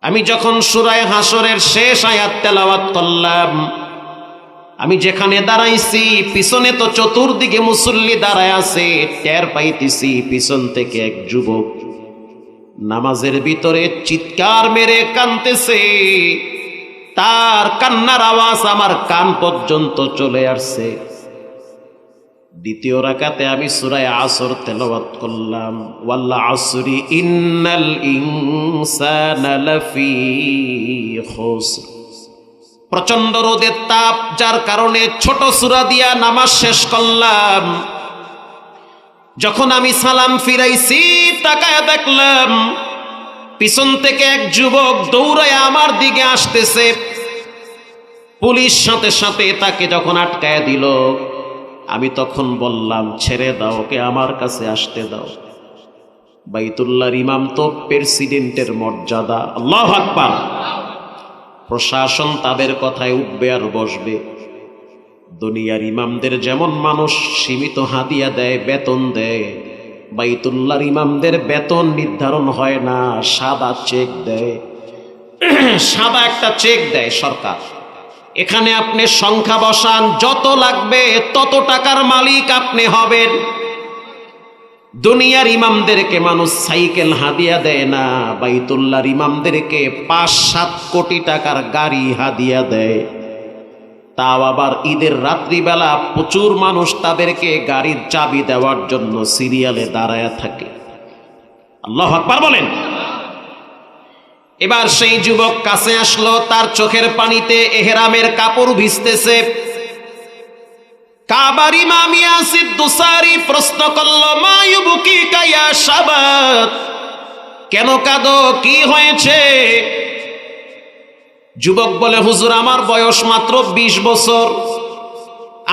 আমি যখন সূরা হাসরের শেষ আয়াত তেলাওয়াত করলাম, আমি যেখানে দাঁড়াইছি পিছনে তো চতুর্দিকে মুসল্লি দাঁড়ায় আছে, টের পাইতেছি পিছন থেকে এক যুবক নামাজের ভিতরে চিৎকার মেরে কাঁদতেছে। তার কান্নার আওয়াজ আমার কান পর্যন্ত চলে আসছে। দ্বিতীয় রাকাতে আমি সূরা আসর তেলাওয়াত করলাম, ওয়াল আসরি ইন্নাল ইনসানা লাফি খুসর। প্রচন্ড রোদের তাপ, যার কারণে ছোট সূরা দিয়া নামাজ শেষ করলাম। যখন আমি সালাম ফিরাইছি, তাকায় দেখলাম পিছন থেকে এক যুবক দৌড়ায় আমার দিকে আসতেছে। পুলিশ সাথে সাথে তাকে যখন আটকায় দিল, আমি তখন বললাম, ছেড়ে দাও, ওকে আমার কাছে আসতে দাও। বাইতুল্লাহর ইমাম তো প্রেসিডেন্টের মর্যাদা, আল্লাহু আকবার। প্রশাসন তাদের কথায় উঠবে আর বসবে। দুনিয়ার ইমামদের যেমন মানুষ সীমিত হাদিয়া দেয়, বেতন দেয়, বাইতুল্লাহর ইমামদের বেতন নির্ধারণ হয় না, সাদা চেক দেয়। সাদা একটা চেক দেয় সরকার। এখানে আপনি সংখ্যা বসান, যত লাগবে তত টাকার মালিক আপনি হবেন। দুনিয়ার ইমামদেরকে মানুষ সাইকেল হাদিয়া দেয় না, বাইতুল্লাহর ইমামদেরকে 5-7 কোটি টাকার গাড়ি হাদিয়া দেয়। তাও আবার ঈদের রাত্রিবেলা প্রচুর মানুষ তাদেরকে গাড়ির চাবি দেওয়ার জন্য সিরিয়ালে দাঁড়ায় থাকে। আল্লাহু আকবার বলেন। এবার সেই যুবক কাছে আসলো, তার চোখের পানিতে এহরামের কাপড় ভিজতেছে। কাবার ইমাম ইয়াসিদ দুসারি প্রশ্ন করলো, মা ইউবকিকা ইয়া শাবাব, কেন কাঁদো, কি হয়েছে? যুবক বলে, হুজুর আমার বয়স মাত্র 20 বছর,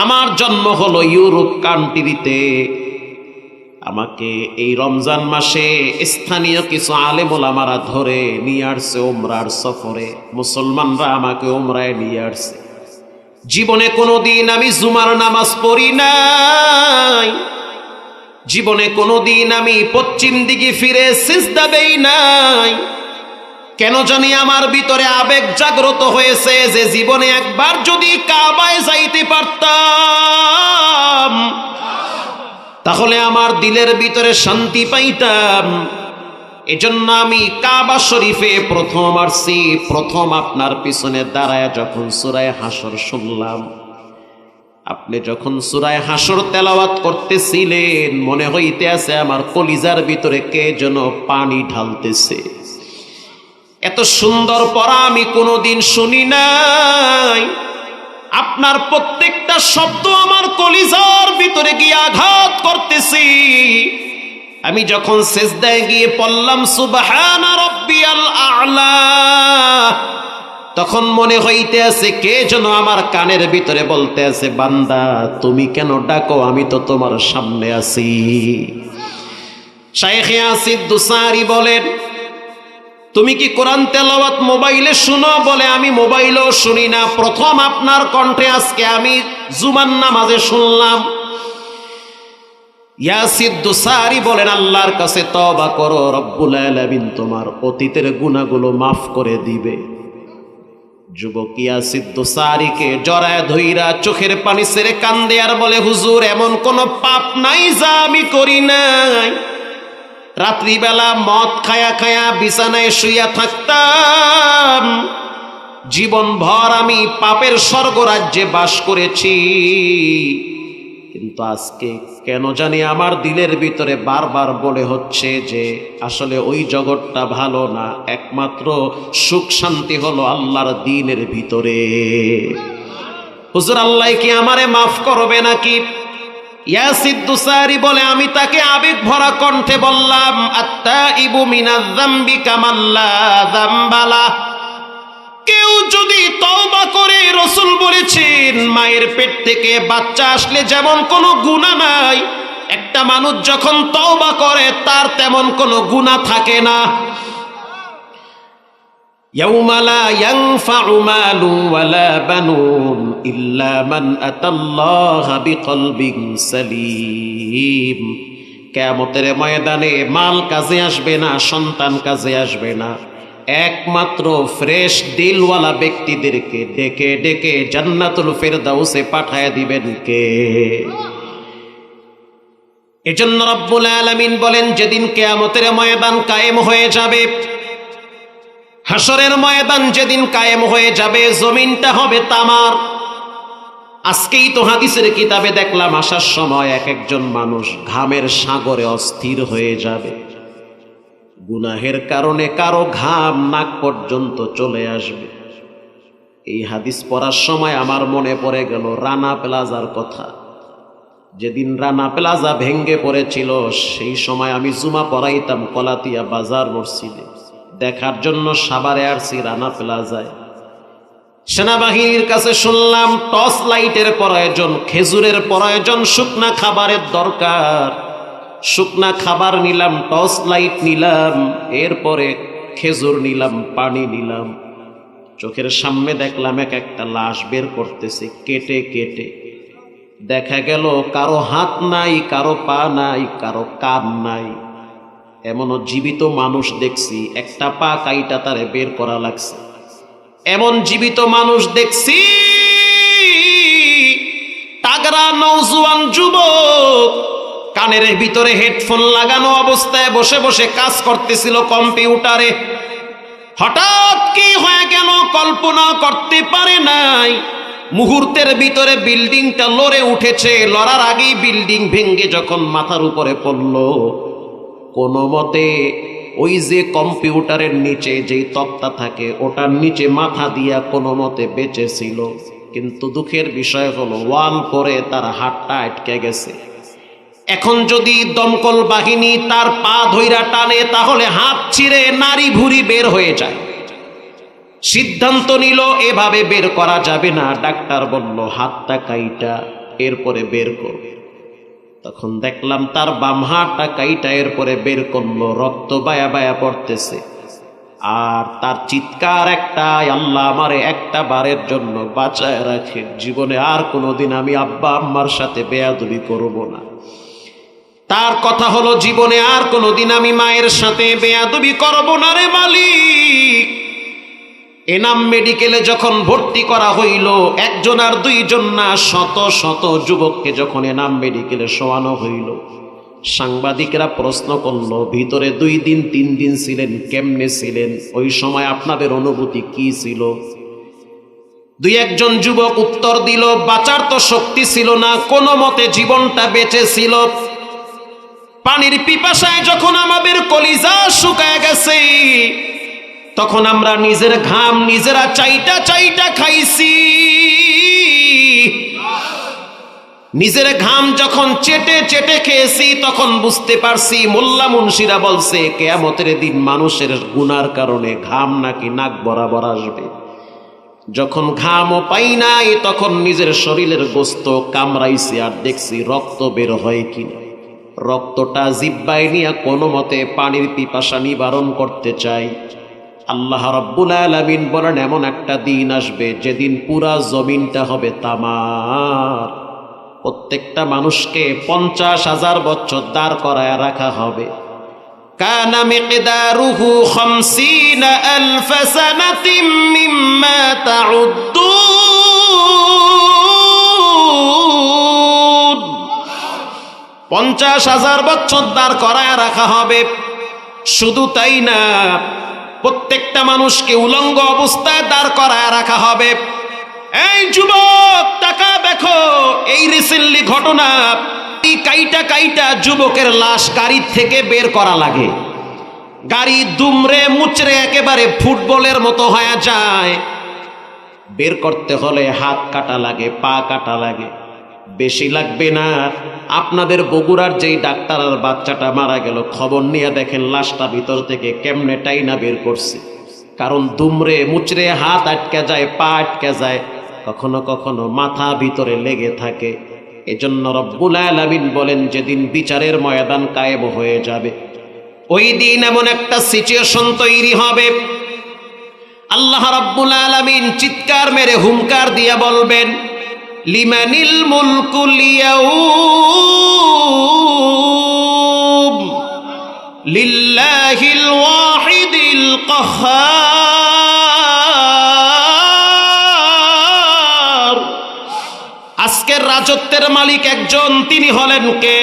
আমার জন্ম হলো ইউরোপ কান্ট্রিতে। আমাকে এই রমজান মাসে স্থানীয় কিছু আলেম ওলামারা ধরে নিয়ে আসছে উমরার সফরে। মুসলমানরা আমাকে উমরায় নিয়ে আসছে। জীবনে কোনোদিন আমি জুমার নামাজ পড়ি নাই, জীবনে কোনোদিন আমি পশ্চিম দিকে ফিরে সিজদা দেই নাই। কেন জানি আমার ভিতরে আবেগ জাগ্রত হয়েছে যে জীবনে একবার যদি কাবায় যাইতে পারতাম, তাহলে আমার দিলের ভিতরে শান্তি পাইতাম। এজন্য আমি কাবা শরীফে প্রথম আসছি। প্রথম আপনার পিছনে দাঁড়ায় যখন সূরা হাসর শুনলাম, আপনি যখন সূরা হাসর তেলাওয়াত করতেছিলেন, মনে হইতে আছে আমার কলিজার ভিতরে কে যেন পানি ঢালতেছে। এত সুন্দর পড়া আমি কোনোদিন শুনি নাই। আপনার প্রত্যেকটা শব্দ আমার কলিজার ভিতরে গিয়ে আঘাত করতেছি। আমি যখন সিজদায় গিয়ে পড়লাম সুবহানা রাব্বিয়াল আ'লা, তখন মনে হইতে আছে কে যেন আমার কানের ভিতরে বলতে আছে, বান্দা তুমি কেন ডাকো, আমি তো তোমার সামনে আছি। শাইখ ইয়াসিদ দুসারি বলেন, তুমি কি কোরআন তেলাওয়াত মোবাইলে শুনো? বলে, আমি মোবাইলেও শুনি না, প্রথম আপনার কণ্ঠে আজকে আমি জুমার নামাজে শুনলাম। ইয়াসিদ দুসারি বলেন, আল্লাহর কাছে তওবা করো, রব্বুল আলামিন তোমার অতীতের গুনাহগুলো মাফ করে দিবে। যুবক ইয়াসিদ দুসারিকে জড়ায় ধইরা চোখের পানি ছেড়ে কান্দে আর বলে, হুজুর এমন কোন পাপ নাই যা আমি করি নাই। রাত্রিবেলা মদ খায়া খায়া বিছানায় শুইয়া থাকতাম, জীবন ভর আমি পাপের স্বর্গরাজ্যে বাস করেছি। কিন্তু আজকে কেন জানি আমার দিলের ভিতরে বারবার বলে হচ্ছে যে আসলে ওই জগৎটা ভালো না, একমাত্র সুখ শান্তি হলো আল্লাহর দ্বীনের ভিতরে। হুজুর আল্লাহ কি আমারে মাফ করবে নাকি? ইয়াসিদ দুসারি বলে, আমি তাকে আবেগ ভরা কণ্ঠে বললাম, আত্তাইবু মিনাজ যামবি কামাল্লা যামবালা। কেউ যদি তওবা করে, রাসূল বলেছেন মায়ের পেট থেকে বাচ্চা আসলে যেমন কোনো গুনাহ নাই, একটা মানুষ যখন তওবা করে তার তেমন কোনো গুনাহ থাকে না। ইয়াউমা লা ইয়ানফাউ মালু ওয়ালা বানুন ইল্লা মান আতাল্লাহা বিকলবিন সালিম। কিয়ামতের ময়দানে মাল কাজে আসবে না, সন্তান কাজে আসবে না, একমাত্র ফ্রেশ দিলওয়ালা ব্যক্তিদেরকে ডেকে ডেকে জান্নাতুল ফেরদাউসে পাঠায় দিবেন কে? এজন্য রব্বুল আলামিন বলেন, যেদিন কিয়ামতের ময়দান কায়েম হয়ে যাবে, হাসরের ময়দান যেদিন কায়েম হয়ে যাবে, জমিনটা হবে তামার। আজকেই তো হাদিসের কিতাবে দেখলাম, আসার সময় এক একজন মানুষ ঘামের সাগরে অস্থির হয়ে যাবে। গুনাহের কারণে কারো ঘাম নাক পর্যন্ত চলে আসবে। এই হাদিস পড়ার সময় আমার মনে পড়ে গেল রানা প্লাজার কথা। যেদিন রানা প্লাজা ভেঙ্গে পড়েছিল, সেই সময় আমি জুমা পড়াইতাম কলাতিয়া বাজার মসজিদে। দেখার জন্য সাভারে আসছি রানা প্লাজায়। সেনাবাহিনীর কাছে শুনলাম টর্চ লাইটের প্রয়োজন, খেজুরের প্রয়োজন, শুকনা খাবারের দরকার। শুকনা খাবার নিলাম, টর্চ লাইট নিলাম, এরপরে খেজুর নিলাম, পানি নিলাম। চোখের সামনে দেখলাম এক একটা লাশ বের করতেছে কেটে কেটে। দেখা গেল কারো হাত নাই, কারো পা নাই, কারো কান নাই। এমনও জীবিত মানুষ দেখছি একটা পা কাইটা তারে বের করা লাগছে। এমন জীবিত মানুষ দেখছি তাগড়া নওজোয়ান যুবক কানের ভিতরে হেডফোন লাগানো অবস্থায় বসে বসে কাজ করতেছিল কম্পিউটারে। হঠাৎ কি হয়ে গেল কল্পনা করতে পারে নাই। মুহূর্তের ভিতরে বিল্ডিংটা লড়ে উঠেছে, লড়ার আগেই বিল্ডিং ভেঙ্গে যখন মাথার উপরে পড়ল, কোনো মতে ওই যে কম্পিউটারের নিচে যেই তক্তা থাকে ওটার নিচে মাথা দিয়া কোনো মতে বেঁচে ছিল। কিন্তু দুঃখের বিষয় হলো ওয়াল পরে তার হাতটা আটকে গেছে। এখন যদি দমকল বাহিনী তার পা ধইরা টানে তাহলে হাত ছিঁড়ে নাড়ি ভুঁড়ি বের হয়ে যায়। সিদ্ধান্ত নিল এভাবে বের করা যাবে না। ডাক্তার বলল হাতটা কাইটা এরপরে বের করবে। তখন দেখলাম তার বাম হাতটা কাইটা এরপরে বের করলো, রক্ত বায়া বায়া পড়তেছে। আর তার চিৎকার একটাই, আল্লাহ আমারে একটা বারের জন্য বাঁচায় রাখে, জীবনে আর কোনোদিন আমি আব্বা আম্মার সাথে বেয়াদবি করব না। তার কথা হলো জীবনে আর কোনোদিন আমি মায়ের সাথে বেয়াদবি করব না রে মালিক। এনাম মেডিকেলে যখন ভর্তি করা হইল, একজন আর দুইজন না, শত শত যুবককে যখন এনাম মেডিকেলে শোয়ানো হইল, সাংবাদিকরা প্রশ্ন করল ভিতরে 2 দিন 3 দিন ছিলেন, কেমনে ছিলেন, ওই সময় আপনাদের অনুভূতি কি ছিল? 2-1 যুবক উত্তর দিল, বাঁচার তো শক্তি ছিল না, কোনো মতে জীবনটা বেঁচে ছিল। পানির পিপাসায় যখন আমাদের কলিজা শুকায় গেছে, তখন আমরা নিজের ঘাম নিজেরা চাইটা চাইটা খাইছি। নিজের ঘাম যখন চেটে চেটে খেয়েছি, তখন বুঝতে পারছি, মোল্লা মুন্সিরা বলছে কিয়ামতের দিন মানুষের গুনার কারণে ঘাম নাকি নাক বরাবর আসবে। যখন ঘামও পাই নাই, তখন নিজের শরীরের গোস্ত কামড়াইছি আর দেখছি রক্ত বের হয় কিনা। রক্তটা জিহ্বায় নিয়ে কোনো মতে পানির পিপাসা নিবারণ করতে চাই। আল্লাহ রাব্বুল আলামিন বলেন এমন একটা দিন আসবে যেদিন পুরা জমিনটা হবে তামার। প্রত্যেকটা মানুষকে 50,000 বছর দাঁড় করায় রাখা হবে। কানা মিকদারুহু 50,000 সানাতিন মিম্মা তাউদ্দুন। 50,000 বছর দাঁড় করায় রাখা হবে। শুধু তাই না, প্রত্যেকটা মানুষকে উলঙ্গ অবস্থায় দাঁড় করায় রাখা হবে। এই যুবক টাকা দেখো, এই রিসেন্টলি ঘটনা, এই কাইটা কাইটা যুবকের লাশ গাড়ির থেকে বের করা লাগে। গাড়ি দুমড়ে মুচড়ে একেবারে ফুটবলের মতো হয়ে যায়। বের করতে হলে হাত কাটা লাগে, পা কাটা লাগে। বেশি লাগবে না, আপনাদের বগুড়ার যেই ডাক্তার আর বাচ্চাটা মারা গেল, খবর নিয়ে দেখেন লাশটা ভিতর থেকে কেমনে টাইনা বের করছে। কারণ দুমড়ে মুচড়ে হাত আটকে যায়, পা আটকে যায়, কখনো কখনো মাথা ভিতরে লেগে থাকে। এজন্য রব্বুল আলামিন বলেন যেদিন বিচারের ময়দান কায়েম হয়ে যাবে, ওই দিন এমন একটা সিচুয়েশন তৈরি হবে, আল্লাহ রাব্বুল আলামিন চিৎকার মেরে হুঙ্কার দিয়ে বলবেন, লিমানিল মুলকুল ইয়াউম লিল্লাহিল ওয়াহিদ ওয়াহিদিল কাহ্হার। আজকের রাজত্বের মালিক একজন, তিনি হলেন কে?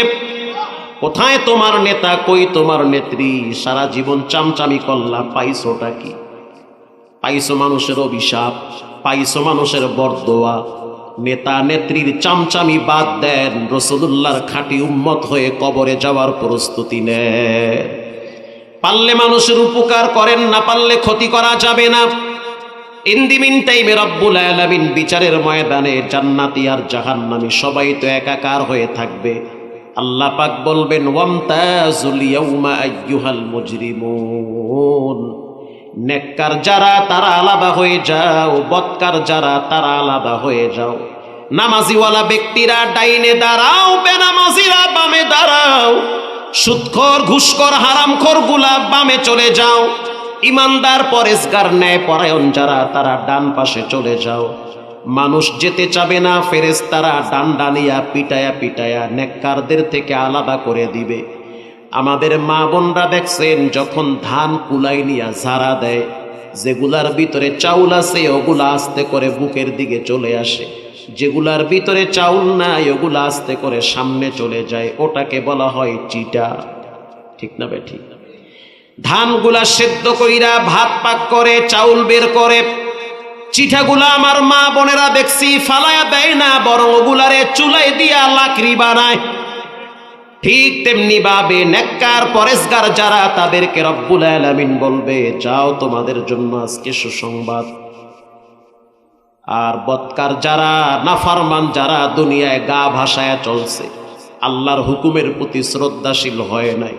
কোথায় তোমার নেতা, কই তোমার নেত্রী? সারা জীবন চামচামি করলা, পাইছোটা কি? পাইছো মানুষের অভিশাপ, পাইছো মানুষের বরদোয়া। নেতা নেত্রীর চামচামি বাদ দেন, রাসূলুল্লাহর খাঁটি উম্মত হয়ে কবরে যাওয়ার প্রস্তুতি নেন। পারলে মানুষের উপকার করেন, না পারলে ক্ষতি করা যাবে না। ইন দি মিন টাইমে রব্বুল আলামিন বিচারের ময়দানে জান্নাতি আর জাহান্নামী সবাই তো একাকার হয়ে থাকবে। আল্লাহ পাক বলবেন, ওয়ামতাজুল ইয়াউমা আইয়ুহাল মুজরিমুন। নেককার যারা তারা আলাদা হয়ে যাও, বদকার যারা তারা আলাদা হয়ে যাও। নামাজিওয়ালা ব্যক্তিরা ডাইনে দাঁড়াও, বেনামাজিরা বামে দাঁড়াও। সুদখোর, ঘুষখোর, হারামখোর গুলা বামে চলে যাও। ইমানদার, পরেজগার, ন্যায় পরায়ণ যারা তারা ডান পাশে চলে যাও। মানুষ যেতে চাবে না, ফেরেশতারা ডান্ডা নিয়া পিটায়া পিটায়া নেককারদের থেকে আলাদা করে দিবে। আমাদের মা বোনরা দেখছেন, যখন ধান কুলাই নিয়া ঝাড়া দেয়, যেগুলার ভিতরে চাউল আছে ওগুলা আস্তে করে বুকের দিকে চলে আসে, যেগুলার ভিতরে চাউল নাই ওগুলা আস্তে করে সামনে চলে যায়। ওটাকে বলা হয় চিটা। ঠিক না ভাই? ঠিক। ধানগুলা সেদ্ধ কইরা ভাত পাক করে চাউল বের করে, চিঠাগুলা আমার মা বোনেরা দেখছি ফালায়া দেয় না, বরং ওগুলারে চুলায় দিয়া লাকড়ি বানায়। ঠিক তেমনি ভাবে নেককার পরেজগার যারা, তাদেরকে রব্বুল আলামিন বলবে, যাও তোমাদের জন্য আজকে সুসংবাদ। আর বদকার যারা, নাফরমান যারা দুনিয়ায় গা ভাসায়া চলছে, আল্লাহর হুকুমের প্রতি শ্রদ্ধাশীল হয় নাই,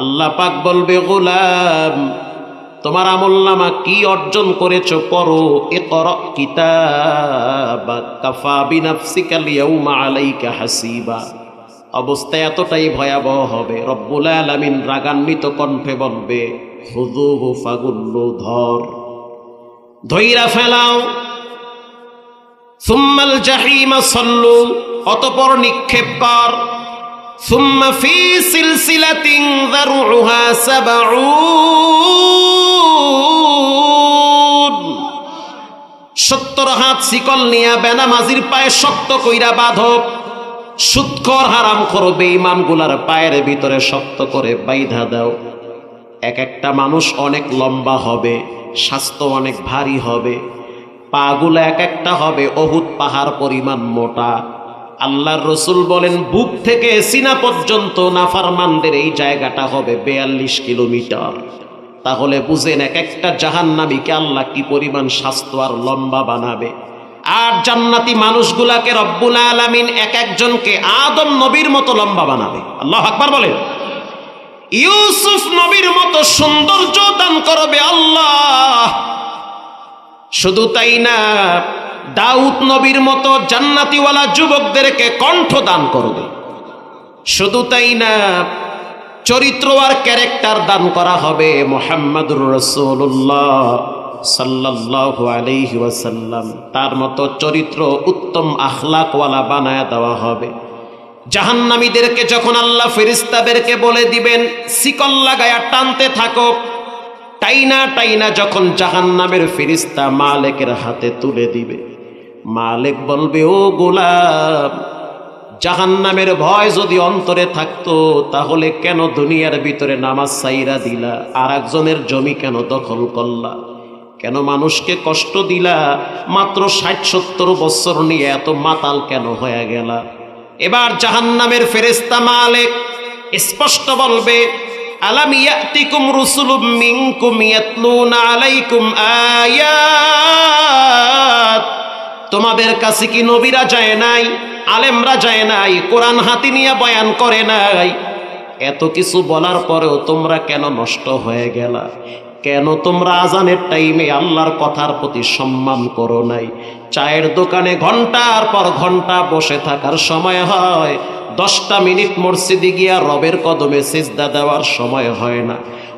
আল্লাহ পাক বলবে, গোলাম তোমার আমলনামা কি অর্জন করেছো পড়ো। ইকরা কিতাবাক কাফা বিনাফসিকাল ইয়াউমা আলাইকা হাসিবা। অবস্থা এতটাই ভয়াবহ হবে, রব্বুল আলামিন রাগান্বিত কণ্ঠে বলবে, খুযুহু ফাগুল্লু, ধইরা ফেলাও। সুম্মাল জাহিমা সাল্লু, অতঃপর নিক্ষেপ কর। সুম্মা ফি সিলসিলাতিন যারউহা 70 হাত শিকল নিয়া বেনামাজির পায়ে শক্ত কইরা বাঁধো। সুদখোর, হারামখোর, বেঈমান গুলার পায়ের ভিতরে শক্ত করে বাইধা দাও। এক একটা মানুষ অনেক লম্বা হবে, স্বাস্থ্য অনেক ভারী হবে, পাগুলা এক একটা হবে অহুদ পাহাড় পরিমাণ মোটা। আল্লাহর রসুল বলেন, বুক থেকে সিনা পর্যন্ত নাফরমানদের এই জায়গাটা হবে 42 কিলোমিটার। তাহলে বুঝেন এক একটা জাহান্নামীকে আল্লাহ কি পরিমাণ স্বাস্থ্য আর লম্বা বানাবে। আর জান্নাতি মানুষগুলাকে রব্বুল আলামিন এক একজনকে আদম নবীর মতো লম্বা বানাবে। আল্লাহু আকবার বলেন। ইউসুফ নবীর মতো সৌন্দর্য দান করবে আল্লাহ। শুধু তাই না, দাউদ নবীর মতো জান্নাতিওয়ালা যুবকদেরকে কণ্ঠ দান করবে। শুধু তাই না, চরিত্র আর ক্যারেক্টার দান করা হবে। মুহাম্মাদুর রাসূলুল্লাহ সাল্লাল্লাহু আলাইহি ওয়াসাল্লাম, তার মতো চরিত্র, উত্তম আখলাকওয়ালা বানায় দেওয়া হবে। জাহান্নামীদেরকে যখন আল্লাহ ফেরেশতাদেরকে বলে দিবেন, শিকল লাগায়া টানতে থাকো, টাইনা টাইনা যখন জাহান্নামের ফেরেশতা মালিকের হাতে তুলে দিবে, মালিক বলবে, ও গোলাম, জাহান্নামের ভয় যদি অন্তরে থাকতো তাহলে কেন দুনিয়ার ভিতরে নামাজ ছাইরা দিলা? আর একজনের জমি কেন দখল করলা? কেন মানুষকে কষ্ট দিলা? মাত্র 60-70 বছর নিয়ে এত মাতাল কেন হয়ে গেলা? এবার জাহান্নামের ফেরেশতা মালিক স্পষ্ট বলবে, আলাম ইয়াতিকুম রুসুলুম মিনকুম ইয়াতলুনা আলাইকুম আয়াত। তোমাদের কাছে কি নবীরা যায় নাই, আলেমরা যায় নাই, কোরআন হাতে নিয়ে বয়ান করে নাই? এত কিছু বলার পরেও তোমরা কেন নষ্ট হয়ে গেলা? কেন তোমরা আজানের টাইমে আল্লাহর কথার প্রতি সম্মান করো নাই? চায়ের দোকানে ঘন্টার পর ঘন্টা বসে থাকার সময় হয়, 10টা মিনিট মসজিদে গিয়া রবের কদমে সিজদা দেওয়ার সময় হয় না।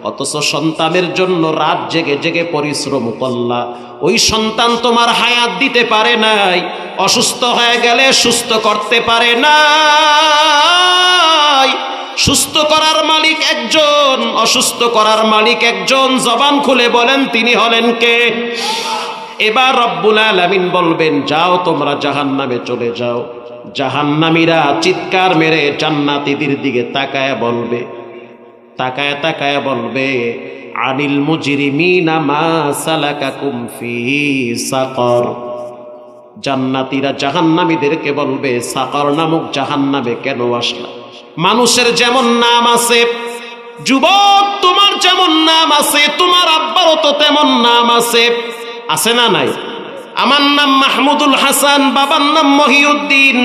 অথচ সন্তানের জন্য রাত জেগে জেগে পরিশ্রম করলা, ওই সন্তান তোমার হায়াত দিতে পারে নাই, অসুস্থ হয়ে গেলে সুস্থ করতে পারে নাই, সুস্থ করার মালিক একজন, অসুস্থ করার মালিক একজন। জবান খুলে বলেন তিনি হলেন কে? এবার রব্বুল আলামিন বলবেন, যাও তোমরা জাহান্নামে চলে যাও। জাহান্নামীরা চিৎকার মেরে জান্নাতীদের দিকে তাকায় বলবে, তাকায় তাকায় বলবে, আনিল মুজরিমিনা মা সালাকাকুম ফি সাকর। জান্নাতীরা জাহান্নামীদেরকে বলবে, সাকর নামক জাহান্নামে কেন আসলা? মানুষের যেমন নাম আছে, যুবক তোমার যেমন নাম আছে, তোমার আব্বারও তো তেমন নাম আছে, আছে না নাই? আমার নাম মাহমুদুল হাসান, বাবার নাম মহিউদ্দিন,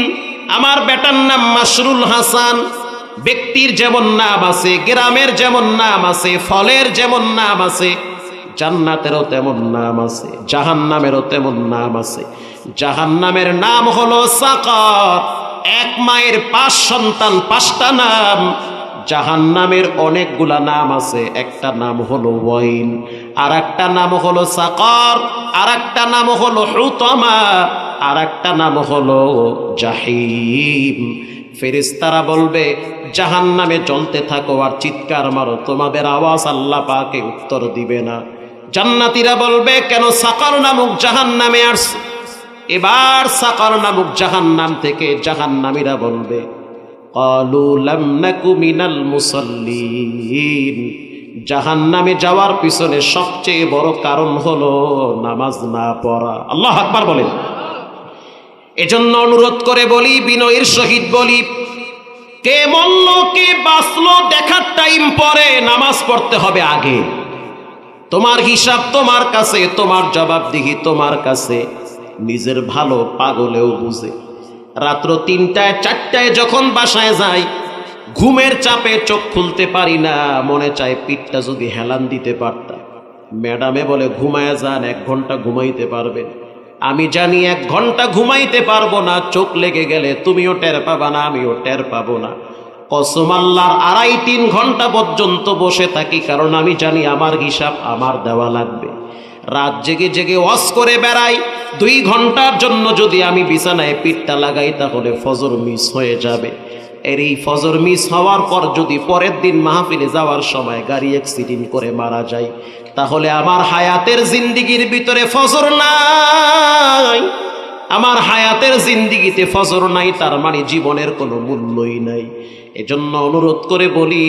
আমার বেটার নাম মাসরুল হাসান। ব্যক্তির যেমন নাম আছে, গ্রামের যেমন নাম আছে, ফলের যেমন নাম আছে, জান্নাতেরও তেমন নাম আছে, জাহান্নামেরও তেমন নাম আছে। জাহান্নামের নাম হলো সাকর। এক মায়ের 5 সন্তান 5টা নাম। জাহান্নামের অনেকগুলা নাম আছে, একটা নাম হলো ওয়াইন, আর একটা নাম হলো সাকর, আর একটা নাম হলো হুতামা, আর একটা নাম হলো জাহিম। ফেরেশতারা বলবে, জাহান্নামে জ্বলতে থাকো আর চিৎকার মারো, তোমাদের আওয়াজ আল্লাহ পাকে উত্তর দিবে না। জান্নাতীরা বলবে, কেন সাকর নামক জাহান্নামে আসছে? এবার সাকর নামক জাহান্নাম থেকে জাহান্নামীরা বলবে, ক্বালু লাম নাকু মিনাল মুসাল্লিন। জাহান্নামে যাওয়ার পিছনে সবচেয়ে বড় কারণ হলো নামাজ না পড়া। আল্লাহু আকবার বলেন। এজন্য অনুরোধ করে বলি, বিনয়ের সহিত বলি, কে মরল কে বাঁচলো দেখার টাইম পরে, নামাজ পড়তে হবে আগে। তোমার হিসাব তোমার কাছে, তোমার জবাবদিহি তোমার কাছে। নিজের ভালো পাগলেও বুঝে। রাত্র 3টায় 4টায় যখন বাসায় যাই, ঘুমের চাপে চোখ খুলতে পারি না, মনে চায় পিঠটা যদি হেলান দিতে পারতাম। ম্যাডামে বলে, ঘুমায় যান, 1 ঘন্টা ঘুমাইতে পারবেন। আমি জানি 1 ঘন্টা ঘুমাইতে পারবো না, চোখ লেগে গেলে তুমিও টের পাবা না, আমিও টের পাবো না। কসম আল্লাহর 2.5-3 ঘন্টা পর্যন্ত বসে থাকি, কারণ আমি জানি আমার হিসাব আমার দেওয়া লাগবে। রাত জেগে জেগে ওয়াজ করে বেড়াই, 2 ঘন্টার জন্য যদি আমি বিছানায় পিঠটা লাগাই, তাহলে ফজর মিস হয়ে যাবে। এর এই ফজর মিস হওয়ার পর যদি পরের দিন মাহফিলে যাওয়ার সময় গাড়ি অ্যাক্সিডেন্ট করে মারা যায়, তাহলে আমার হায়াতের জিন্দিগির ভিতরে ফজর নাই। আমার হায়াতের জিন্দিগিতে ফজর নাই, তার মানে জীবনের কোনো মূল্যই নাই। এজন্য অনুরোধ করে বলি,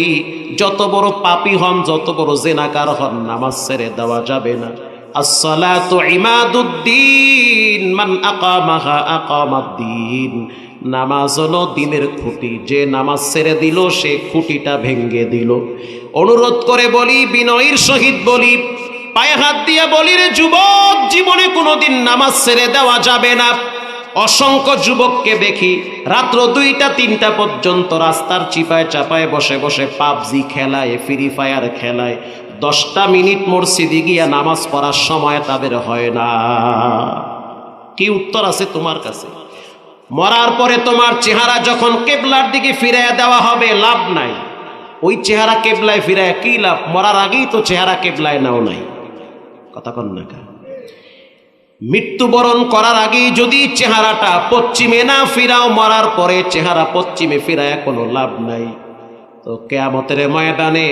যত বড় পাপী হন, যত বড় জেনাকার হন, নামাজ ছেড়ে দেওয়া যাবে না। আসসালাতু ইমাদুদ্দিন, মান আকামাহা আকামাদ্দিন। নামাজ হলো দিনের খুঁটি, যে নামাজ ছেড়ে দিল সে খুঁটিটা ভেঙ্গে দিল। অনুরোধ করে বলি, বিনয়ের সহিত বলি, পায়ে হাত দিয়ে বলি, রে যুবক, জীবনে কোনোদিন নামাজ ছেড়ে দেওয়া যাবে না। অসংখ্য যুবককে দেখি রাত্র 2টা-3টা পর্যন্ত রাস্তার চিপায় চাপায় বসে বসে পাবজি খেলায়, ফ্রি ফায়ার খেলায়। 10টা মিনিট মসজিদে গিয়া নামাজ পড়ার সময় তাদের হয় না। কি উত্তর আছে তোমার কাছে? মরার পরে তোমার চেহারা যখন কেবলার দিকে ফিরাইয়া দেওয়া হবে, লাভ নাই। ওই চেহারা কেবলায় ফিরায় কি লাভ? মরার আগেই তো চেহারা কেবলায় নাও নাই। কথা কন না কা? মৃত্যুবরণ করার আগেই যদি চেহারাটা পশ্চিমে না ফিরাও, মরার পরে চেহারা পশ্চিমে ফিরায় কোনো লাভ নাই। তো কিয়ামতের ময়দানে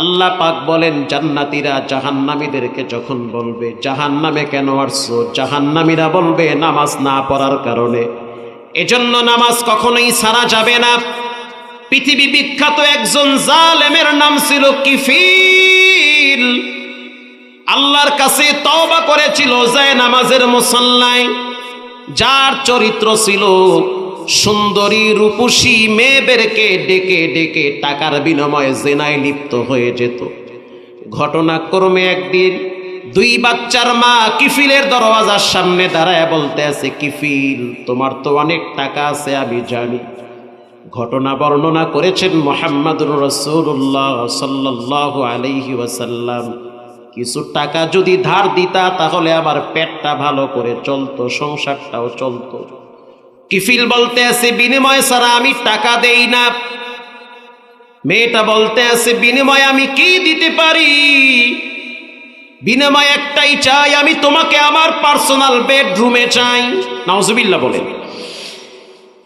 আল্লাহ পাক বলেন, জান্নাতীরা জাহান্নামীদেরকে যখন বলবে, জাহান্নামে কেন আসছো? জাহান্নামীরা বলবে, নামাজ না পড়ার কারণে। এজন্য নামাজ কখনোই ছাড়া যাবে না। পৃথিবী বিখ্যাত একজন জালেমের নাম ছিল কিফিল। আল্লাহর কাছে তওবা করেছিল যায় নামাজের মুসাল্লায়। যার চরিত্র ছিল সুন্দরী রূপসী মেয়েদেরকে ডেকে ডেকে টাকার বিনিময়ে জেনায় লিপ্ত হয়ে যেত। ঘটনাক্রমে একদিন 2 বাচ্চার মা কিফিলের দরওয়াজার সামনে দাঁড়ায় বলতে আছে, কিফিল, তোমার তো অনেক টাকা আছে আমি জানি। ঘটনা বর্ণনা করেছেন মুহাম্মদুর রাসূলুল্লাহ সাল্লাল্লাহু আলাইহি ওয়াসাল্লাম। কিছু টাকা যদি ধার দিতা, তাহলে আমার পেটটা ভালো করে চলতো, সংসারটাও চলতো। কিফিল বলতে আছে, বিনিময় ছাড়া আমি টাকা দেই না। মেয়েটা বলতে আছে, বিনিময় আমি কি দিতে পারি? বিনিময় একটাই চাই, আমি তোমাকে আমার পার্সোনাল বেডরুমে চাই। নাউজুবিল্লাহ বলেন।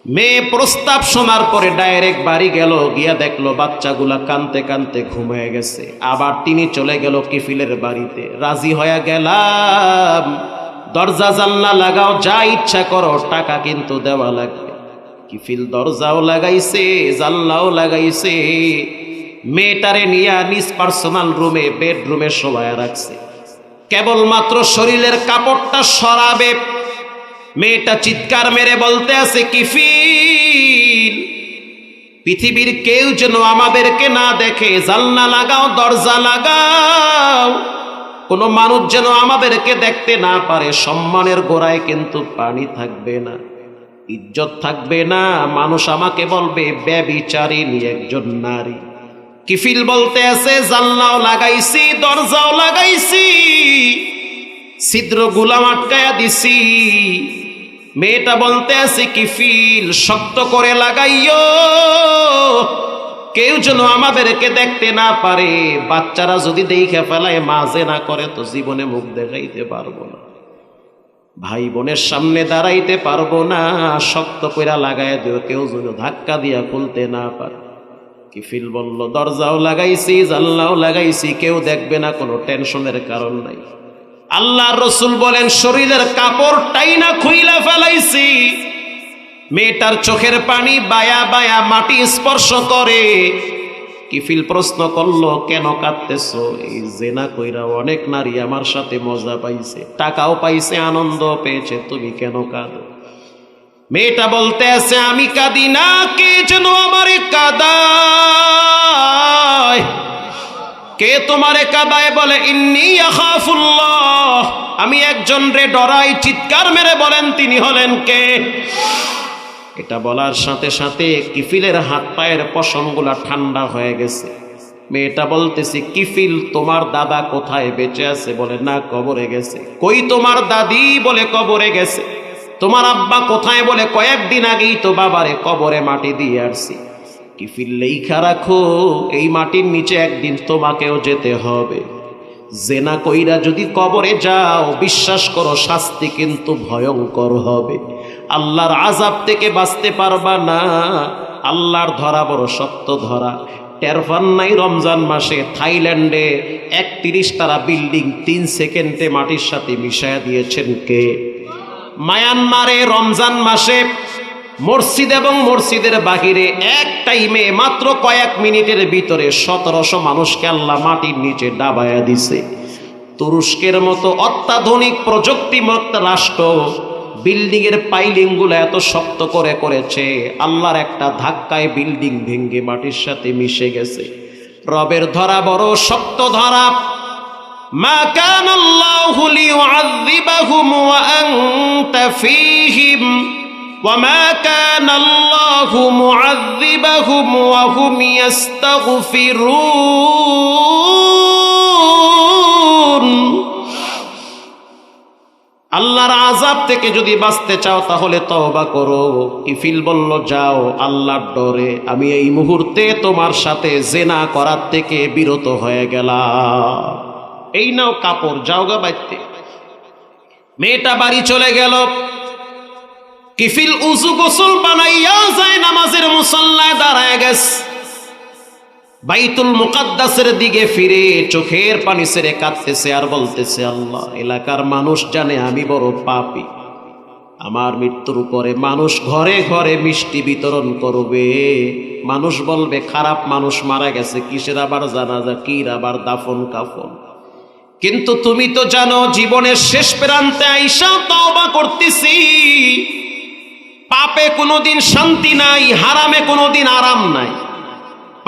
মেয়ে প্রস্তাব শোনার পরে ডাইরেক্ট বাড়ি গেল, গিয়া দেখলো বাচ্চাগুলা কানতে কানতে ঘুমিয়ে গেছে। আবার তিনি চলে গেল কিফিলের বাড়িতে। রাজি হয়ে গেলাম, দরজা জানলা লাগাও, যা ইচ্ছা করো, টাকা কিন্তু দেওয়া লাগবে। কিফিল দরজাও লাগাইছে, জানলাও লাগাইছে, মেয়েটারে নিয়ে নিজ পার্সোনাল রুমে বেডরুমে শোয়ায় রাখছে। কেবলমাত্র শরীরের কাপড়টা সরাবে, মেয়েটা চিৎকার মেরে বলতে আছে, কিফিল, পৃথিবীর কেউ যেন আমাদেরকে না দেখে, জানলা লাগাও, দরজা লাগাও, কোনো মানুষ যেন আমাদেরকে দেখতে না পারে। সম্মানের গোড়ায় কিন্তু পানি থাকবে না, ইজ্জত থাকবে না, মানুষ আমাকে বলবে ব্যভিচারিণী একজন নারী। কিফিল বলতে আছে, জানলাও লাগাইছি, দরজাও লাগাইছি, ছিদ্র গুলাম আটকায়া দিছি। মেয়েটা বলতে আছে, কিফিল, শক্ত করে লাগাইও, কেউ যেন আমাদেরকে দেখতে না পারে। বাচ্চারা যদি দেখে ফেলায়, মাঝে না করে তো জীবনে মুখ দেখাইতে পারবো না, ভাই বোনের সামনে দাঁড়াইতে পারবো না, শক্ত করে লাগাই দিও, কেউ যেন ধাক্কা দিয়া খুলতে না পারে। কিফিল বলল, দরজাও লাগাইছি, জানলাও লাগাইছি, কেউ দেখবে না, কোনো টেনশনের কারণ নাই। আল্লাহর রাসূল বলেন, শরীরের কাপড়টাই না খুইলা ফেলাইছি। মেয়েটার চোখের পানি বায়া বায়া মাটি স্পর্শ করে। কিফিল প্রশ্ন করলো, কেন কাঁদতেছো? এই জেনা কইরা অনেক নারী আমার সাথে মজা পাইছে, টাকাও পাইছে, আনন্দ পেয়েছে, তুমি কেন কাঁদো? মেয়েটা বলতে আছে, আমি কাঁদি না, কে যেন আমারে কাঁদায়। কে তোমারে কাঁদায়? বলে, ইন্নী আখাফুল্লাহ, আমি একজন রে ডরাই। চিৎকার মেরে বলেন, তিনি হলেন কে? এটা বলার সাথে সাথে কিফিলের হাত পায়ের পশমগুলা ঠান্ডা হয়ে গেছে। মেয়েটা বলতেছে, কিফিল, তোমার দাদা কোথায়? বেঁচে আছে? বলে, না, কবরে গেছে। কই তোমার দাদি? বলে, কবরে গেছে। তোমার আব্বা কোথায়? বলে, কয়েকদিন আগেই তো বাবারে কবরে মাটি দিয়ে আসছি। কিফিল, লেখা রাখো, এই মাটির নিচে একদিন তোমাকেও যেতে হবে। জেনা কইরা যদি কবরে যাও, বিশ্বাস করো, শাস্তি কিন্তু ভয়ঙ্কর হবে। আল্লাহর আযাব থেকে বাঁচতে পারবা না। আল্লাহর ধরা বড় শক্ত ধরা। টের পান নাই? রমজান মাসে থাইল্যান্ডে 31 তারা বিল্ডিং 3 সেকেন্ডে মাটির সাথে মিশায়া দিয়েছেন কে? মায়ানমারে রমজান মাসে মসজিদ এবং মসজিদের বাহিরে এক টাইমে মাত্র কয়েক মিনিটের ভিতরে 1700 মানুষকে আল্লাহ মাটির নিচে ডাবায়া দিছে। তুরস্কের মতো অত্যাধুনিক প্রযুক্তিমুক্ত রাষ্ট্র বিল্ডিং এর পাইলিং গুলো এত শক্ত করে করেছে, আল্লাহর একটা ধাক্কায় বিল্ডিং ভেঙে মাটির সাথে মিশে গেছে। রবের ধরা বড় শক্ত ধরা। মা কানা আল্লাহু লিয়ুআযযিবাহুম ওয়া আনতা ফীহিম ওয়া মা কানা আল্লাহু মুআযযিবাহুম ওয়া হুম ইস্তাগফিরুন। আল্লাহর আযাব থেকে যদি বাঁচতে চাও তাহলে তওবা করো। কিফিল বলল, যাও, আল্লাহর ডরে আমি এই মুহূর্তে তোমার সাথে জিনা করার থেকে বিরত হয়ে গেলাম। এই নাও কাপড়, যাও গা বাইতে। মেয়েটা বাড়ি চলে গেল। কিফিল উযু গোসল বানাইয়া যায় নামাজের মুসল্লায় দাঁড়ায় গেছে। বাইতুল মুকাদ্দাসের দিকে ফিরে চোখের পানি ছেড়ে কাঁদতেছে আর বলতেছে, আল্লাহ, এলাকার মানুষ জানে আমি বড় পাপী। আমার মৃত্যুর পরে মানুষ ঘরে ঘরে মিষ্টি বিতরণ করবে। মানুষ বলবে, খারাপ মানুষ মারা গেছে, কিসের আবার জানাজা, কির আবার দাফন কাফন। কিন্তু তুমি তো জানো, জীবনের শেষ প্রান্তে আইসা তওবা করতেছি। পাপে কোনোদিন শান্তি নাই, হারামে কোনোদিন আরাম নাই।